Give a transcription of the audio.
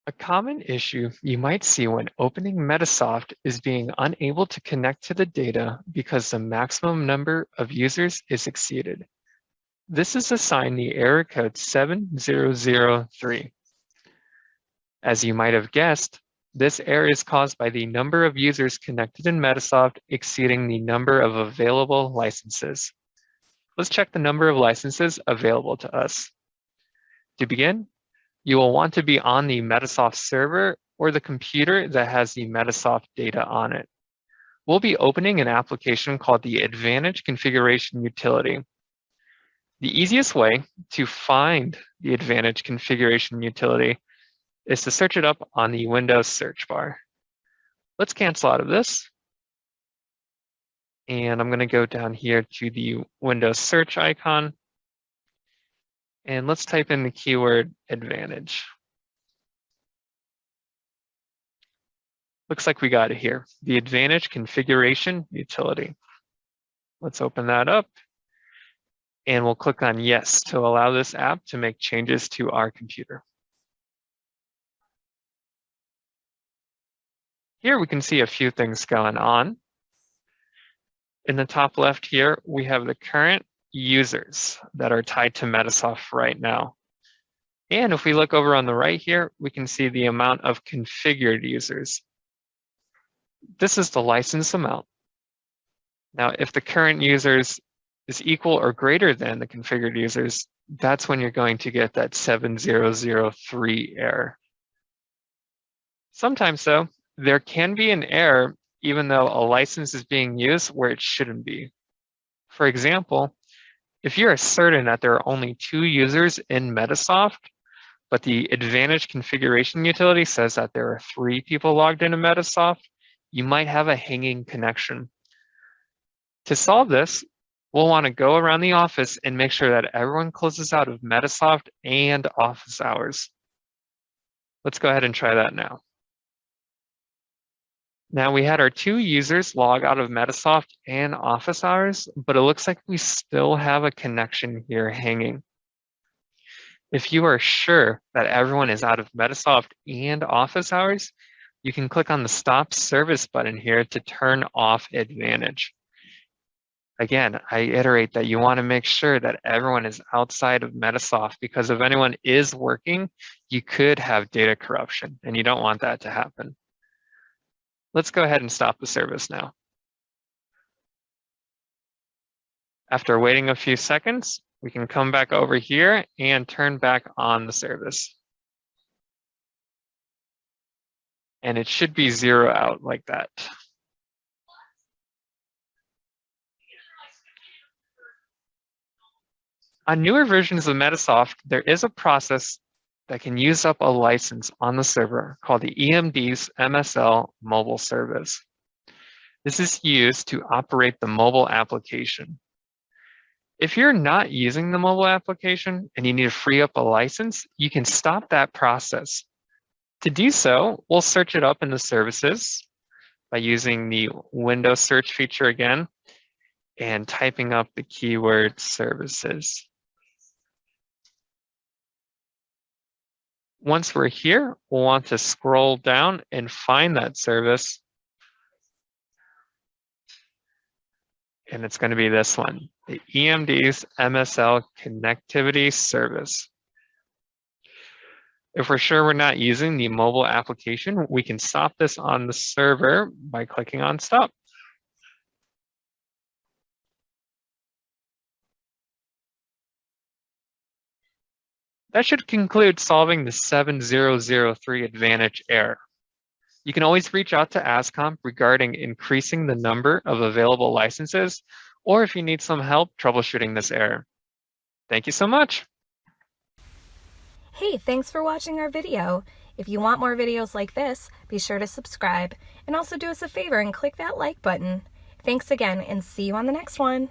A common issue you might see when opening Medisoft is being unable to connect to the data because the maximum number of users is exceeded. This is assigned the error code 7003. As you might have guessed, this error is caused by the number of users connected in Medisoft exceeding the number of available licenses. Let's check the number of licenses available to us. To begin, you will want to be on the Medisoft server or the computer that has the Medisoft data on it. We'll be opening an application called the Advantage Configuration Utility. The easiest way to find the Advantage Configuration Utility is to search it up on the Windows search bar. Let's cancel out of this. And I'm going to go down here to the Windows search icon. And let's type in the keyword Advantage. Looks like we got it here, the Advantage Configuration Utility. Let's open that up. And we'll click on Yes to allow this app to make changes to our computer. Here we can see a few things going on. In the top left here, we have the current users that are tied to Medisoft right now. And if we look over on the right here, we can see the amount of configured users. This is the license amount. Now, if the current users is equal or greater than the configured users, that's when you're going to get that 7003 error. Sometimes though, there can be an error even though a license is being used where it shouldn't be. For example, if you are certain that there are only 2 users in Medisoft, but the Advantage Configuration Utility says that there are 3 people logged into Medisoft, you might have a hanging connection. To solve this, we'll want to go around the office and make sure that everyone closes out of Medisoft and office hours. Let's go ahead and try that now. Now we had our 2 users log out of Medisoft and office hours, but it looks like we still have a connection here hanging. If you are sure that everyone is out of Medisoft and office hours, you can click on the Stop Service button here to turn off Advantage. Again, I iterate that you want to make sure that everyone is outside of Medisoft because if anyone is working, you could have data corruption and you don't want that to happen. Let's go ahead and stop the service now. After waiting a few seconds, we can come back over here and turn back on the service. And it should be 0 out like that. On newer versions of Medisoft, there is a process that can use up a license on the server called the EMD's MSL mobile service. This is used to operate the mobile application. If you're not using the mobile application and you need to free up a license, you can stop that process. To do so, we'll search it up in the services by using the Windows search feature again and typing up the keyword services. Once we're here, we'll want to scroll down and find that service. And it's going to be this one, the EMD's MSL connectivity service. If we're sure we're not using the mobile application, we can stop this on the server by clicking on Stop. That should conclude solving the 7003 Advantage error. You can always reach out to AZCOMP regarding increasing the number of available licenses, or if you need some help troubleshooting this error. Thank you so much. Hey, thanks for watching our video. If you want more videos like this, be sure to subscribe and also do us a favor and click that like button. Thanks again and see you on the next one.